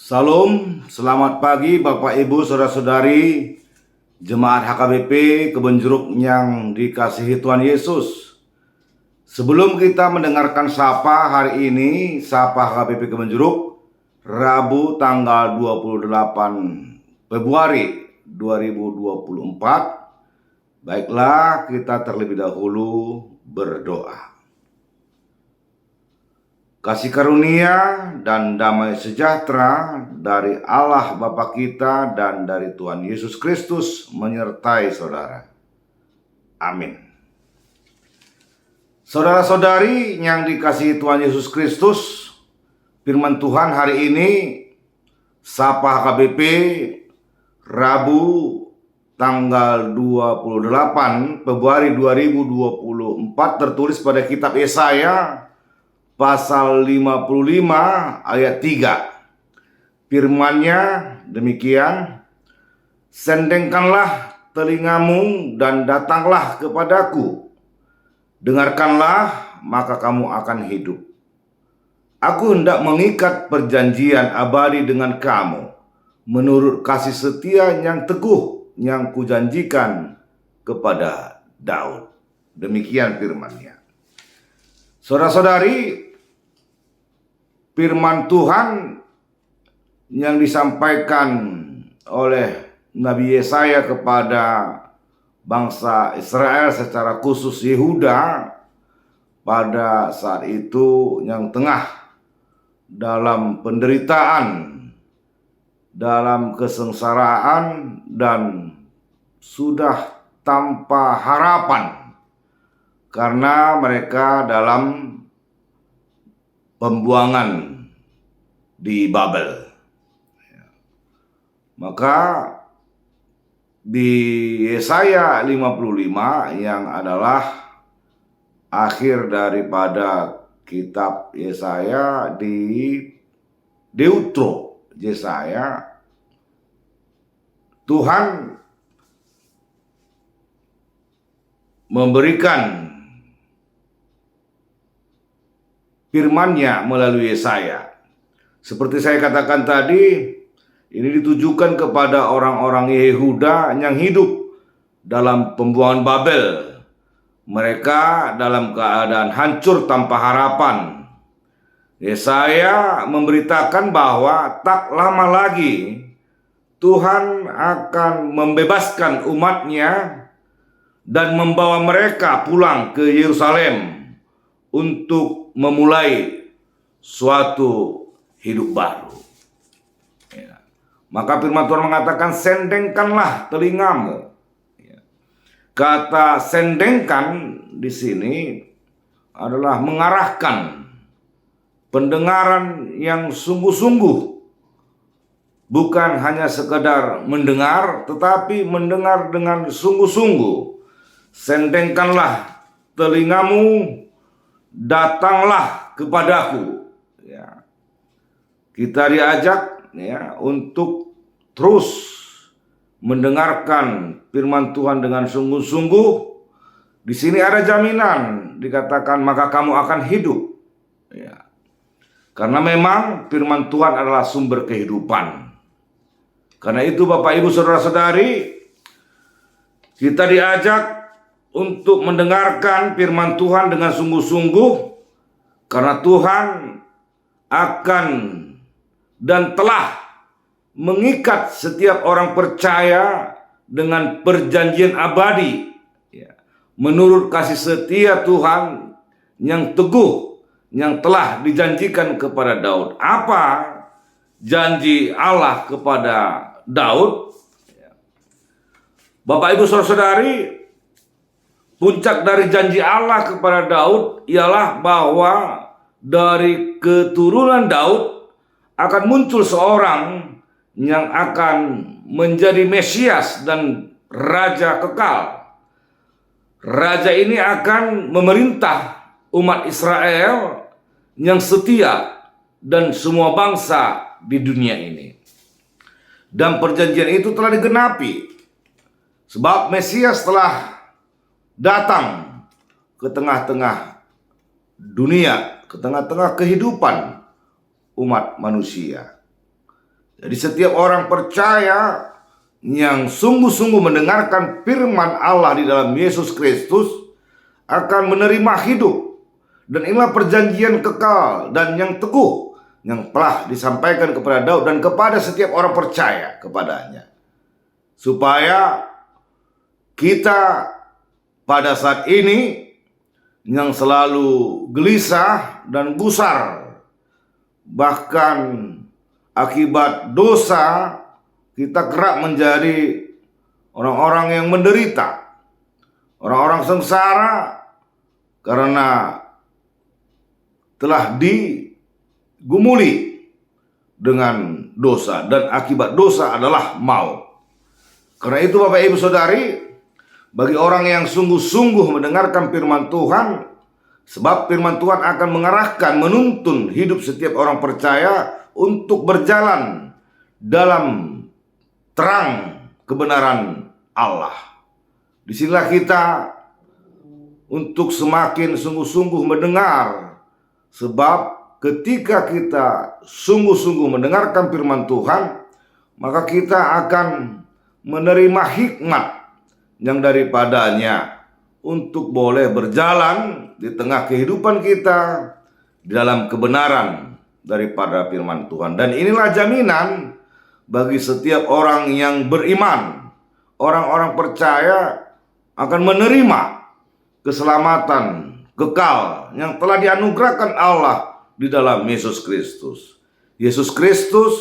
Salam, selamat pagi Bapak Ibu Saudara-saudari Jemaat HKBP Kebon Jeruk yang dikasihi Tuhan Yesus. Sebelum kita mendengarkan Sapa hari ini, Sapa HKBP Kebon Jeruk, Rabu tanggal 28 Februari 2024, baiklah kita terlebih dahulu berdoa. Kasih karunia dan damai sejahtera dari Allah Bapa kita dan dari Tuhan Yesus Kristus menyertai saudara. Amin. Saudara-saudari yang dikasihi Tuhan Yesus Kristus, firman Tuhan hari ini, Sapa HKBP, Rabu tanggal 28 Februari 2024 tertulis pada kitab Yesaya pasal 55 ayat 3. Firman-Nya demikian, "Sendengkanlah telingamu dan datanglah kepadaku. Dengarkanlah, maka kamu akan hidup. Aku hendak mengikat perjanjian abadi dengan kamu, menurut kasih setia yang teguh yang kujanjikan kepada Daud." Demikian firman-Nya. Saudara-saudari, firman Tuhan yang disampaikan oleh Nabi Yesaya kepada bangsa Israel, secara khusus Yehuda, pada saat itu yang tengah dalam penderitaan, dalam kesengsaraan, dan sudah tanpa harapan karena mereka dalam pembuangan di Babel. Maka di Yesaya 55 yang adalah akhir daripada kitab Yesaya, di Deutro Yesaya, Tuhan memberikan firman-Nya melalui Yesaya. Seperti saya katakan tadi, ini ditujukan kepada orang-orang Yehuda yang hidup dalam pembuangan Babel. Mereka dalam keadaan hancur tanpa harapan. Yesaya memberitakan bahwa tak lama lagi Tuhan akan membebaskan umat-Nya dan membawa mereka pulang ke Yerusalem untuk memulai suatu hidup baru. Maka firman Tuhan mengatakan, "Sendengkanlah telingamu." Kata sendengkan di sini adalah mengarahkan pendengaran yang sungguh-sungguh, bukan hanya sekedar mendengar, tetapi mendengar dengan sungguh-sungguh. Sendengkanlah telingamu, datanglah kepadaku. Kita diajak untuk terus mendengarkan firman Tuhan dengan sungguh-sungguh. Di sini ada jaminan, dikatakan maka kamu akan hidup. Karena memang firman Tuhan adalah sumber kehidupan. Karena itu Bapak Ibu Saudara-saudari, kita diajak untuk mendengarkan firman Tuhan dengan sungguh-sungguh, karena Tuhan akan dan telah mengikat setiap orang percaya dengan perjanjian abadi, menurut kasih setia Tuhan yang teguh yang telah dijanjikan kepada Daud. Apa janji Allah kepada Daud? Bapak Ibu Saudara-saudari, puncak dari janji Allah kepada Daud ialah bahwa dari keturunan Daud akan muncul seorang yang akan menjadi Mesias dan Raja kekal. Raja ini akan memerintah umat Israel yang setia dan semua bangsa di dunia ini. Dan perjanjian itu telah digenapi, sebab Mesias telah datang ke tengah-tengah dunia, ke tengah-tengah kehidupan umat manusia. Jadi setiap orang percaya yang sungguh-sungguh mendengarkan firman Allah di dalam Yesus Kristus akan menerima hidup. Dan inilah perjanjian kekal dan yang teguh yang telah disampaikan kepada Daud dan kepada setiap orang percaya kepadanya. Supaya kita pada saat ini yang selalu gelisah dan gusar, bahkan akibat dosa kita kerap menjadi orang-orang yang menderita, orang-orang sengsara karena telah digumuli dengan dosa, dan akibat dosa adalah maut. Karena itu Bapak Ibu Saudari, bagi orang yang sungguh-sungguh mendengarkan firman Tuhan, sebab firman Tuhan akan mengarahkan, menuntun hidup setiap orang percaya untuk berjalan dalam terang kebenaran Allah. Disinilah kita untuk semakin sungguh-sungguh mendengar, sebab ketika kita sungguh-sungguh mendengarkan firman Tuhan, maka kita akan menerima hikmat yang daripadanya untuk boleh berjalan di tengah kehidupan kita di dalam kebenaran daripada firman Tuhan. Dan inilah jaminan bagi setiap orang yang beriman. Orang-orang percaya akan menerima keselamatan kekal yang telah dianugerahkan Allah di dalam Yesus Kristus. Yesus Kristus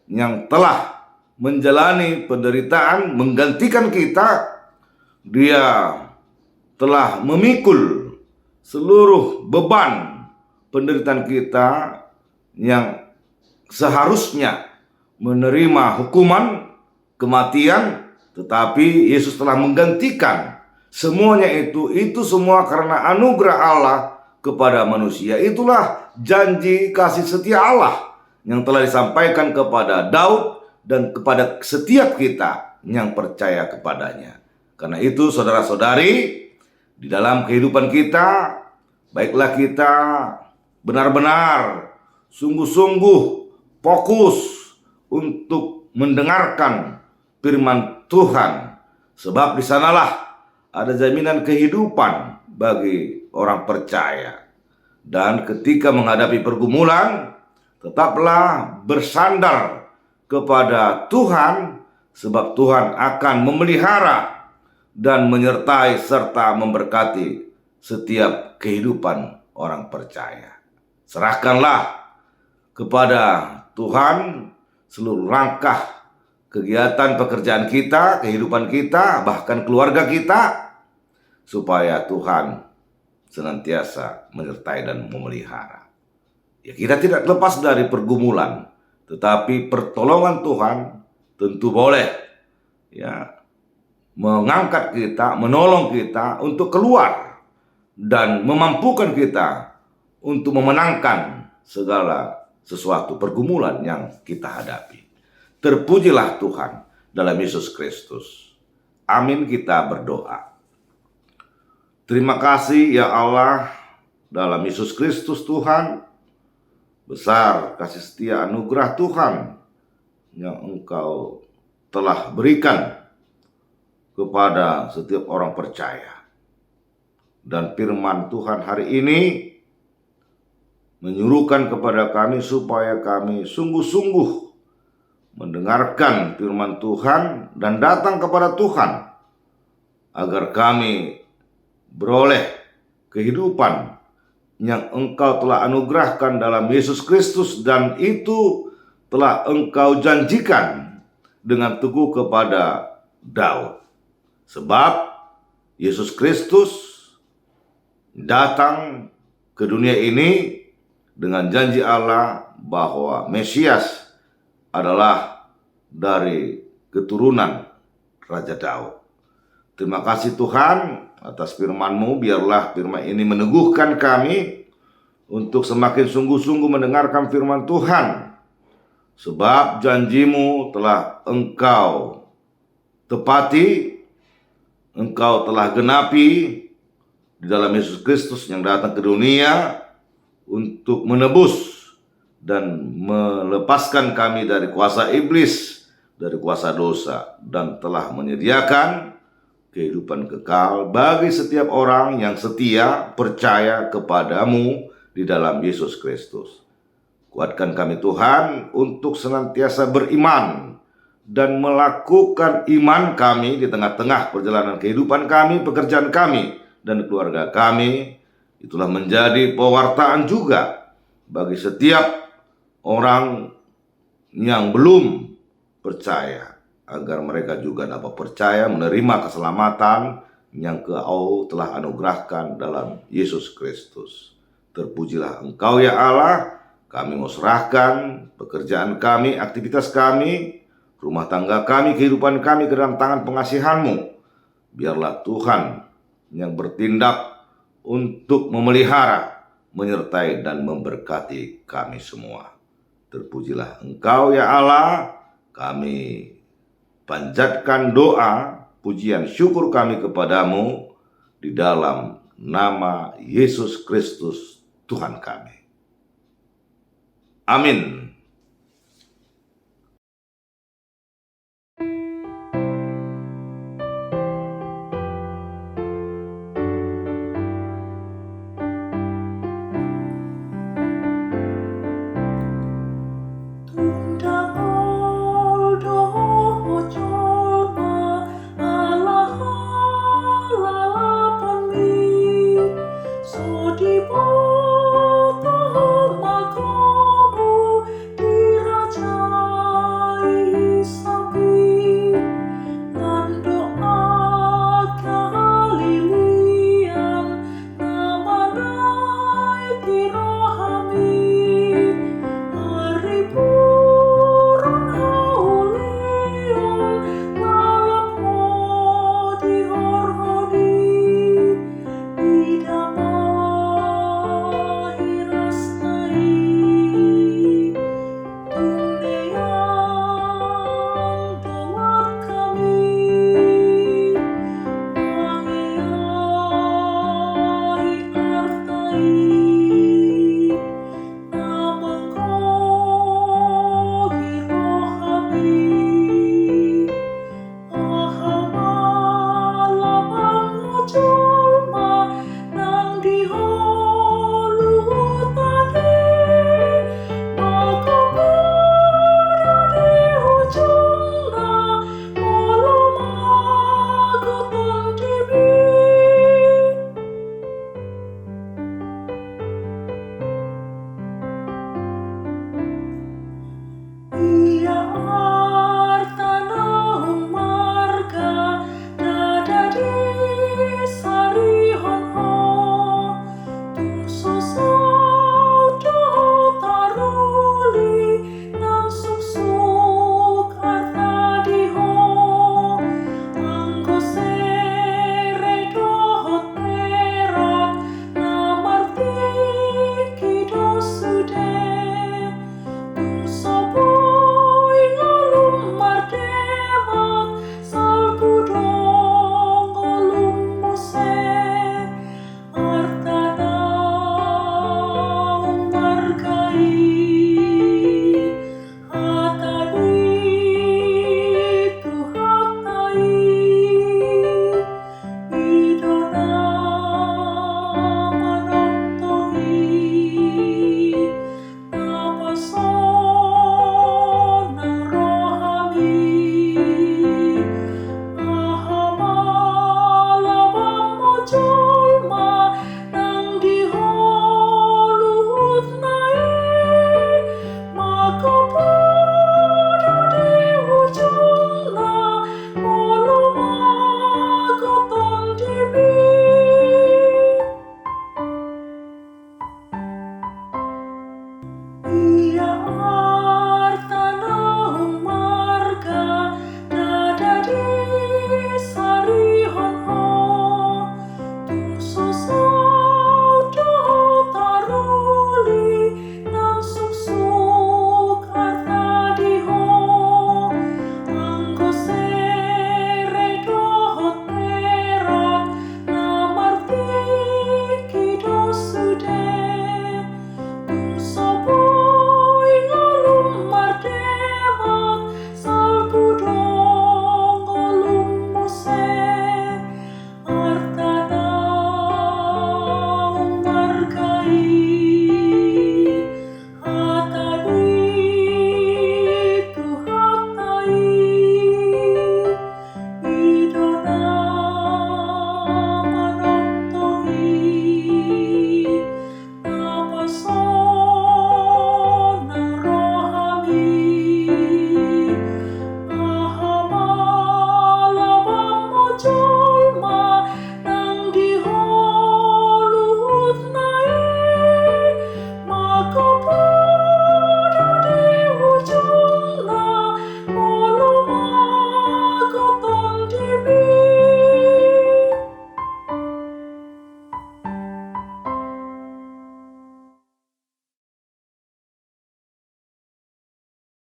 yang telah menjalani penderitaan menggantikan kita. Dia telah memikul seluruh beban penderitaan kita yang seharusnya menerima hukuman kematian, tetapi Yesus telah menggantikan semuanya itu semua karena anugerah Allah kepada manusia. Itulah janji kasih setia Allah yang telah disampaikan kepada Daud dan kepada setiap kita yang percaya kepadanya. Karena itu saudara-saudari, di dalam kehidupan kita, baiklah kita benar-benar sungguh-sungguh fokus untuk mendengarkan firman Tuhan, sebab di sanalah ada jaminan kehidupan bagi orang percaya. Dan ketika menghadapi pergumulan, tetaplah bersandar kepada Tuhan, sebab Tuhan akan memelihara dan menyertai serta memberkati setiap kehidupan orang percaya. Serahkanlah kepada Tuhan seluruh langkah kegiatan pekerjaan kita, kehidupan kita, bahkan keluarga kita, supaya Tuhan senantiasa menyertai dan memelihara. Ya, kita tidak lepas dari pergumulan, tetapi pertolongan Tuhan tentu boleh ya mengangkat kita, menolong kita untuk keluar dan memampukan kita untuk memenangkan segala sesuatu pergumulan yang kita hadapi. Terpujilah Tuhan dalam Yesus Kristus. Amin, kita berdoa. Terima kasih ya Allah, dalam Yesus Kristus Tuhan. Besar kasih setia anugerah Tuhan yang Engkau telah berikan kepada setiap orang percaya. Dan firman Tuhan hari ini menyuruhkan kepada kami supaya kami sungguh-sungguh mendengarkan firman Tuhan dan datang kepada Tuhan, agar kami beroleh kehidupan yang Engkau telah anugerahkan dalam Yesus Kristus, dan itu telah Engkau janjikan dengan teguh kepada Daud. Sebab Yesus Kristus datang ke dunia ini dengan janji Allah bahwa Mesias adalah dari keturunan Raja Daud. Terima kasih Tuhan atas firman-Mu. Biarlah firman ini meneguhkan kami untuk semakin sungguh-sungguh mendengarkan firman Tuhan. Sebab janji-Mu telah Engkau tepati, Engkau telah genapi di dalam Yesus Kristus yang datang ke dunia untuk menebus dan melepaskan kami dari kuasa iblis, dari kuasa dosa, dan telah menyediakan kehidupan kekal bagi setiap orang yang setia percaya kepadamu di dalam Yesus Kristus. Kuatkan kami Tuhan untuk senantiasa beriman dan melakukan iman kami di tengah-tengah perjalanan kehidupan kami, pekerjaan kami, dan keluarga kami. Itulah menjadi pewartaan juga bagi setiap orang yang belum percaya, agar mereka juga dapat percaya menerima keselamatan yang Kau telah anugerahkan dalam Yesus Kristus. Terpujilah Engkau ya Allah. Kami mau serahkan pekerjaan kami, aktivitas kami, rumah tangga kami, kehidupan kami ke dalam tangan pengasihan-Mu. Biarlah Tuhan yang bertindak untuk memelihara, menyertai, dan memberkati kami semua. Terpujilah Engkau ya Allah. Kami panjatkan doa, pujian, syukur kami kepadamu di dalam nama Yesus Kristus Tuhan kami. Amin.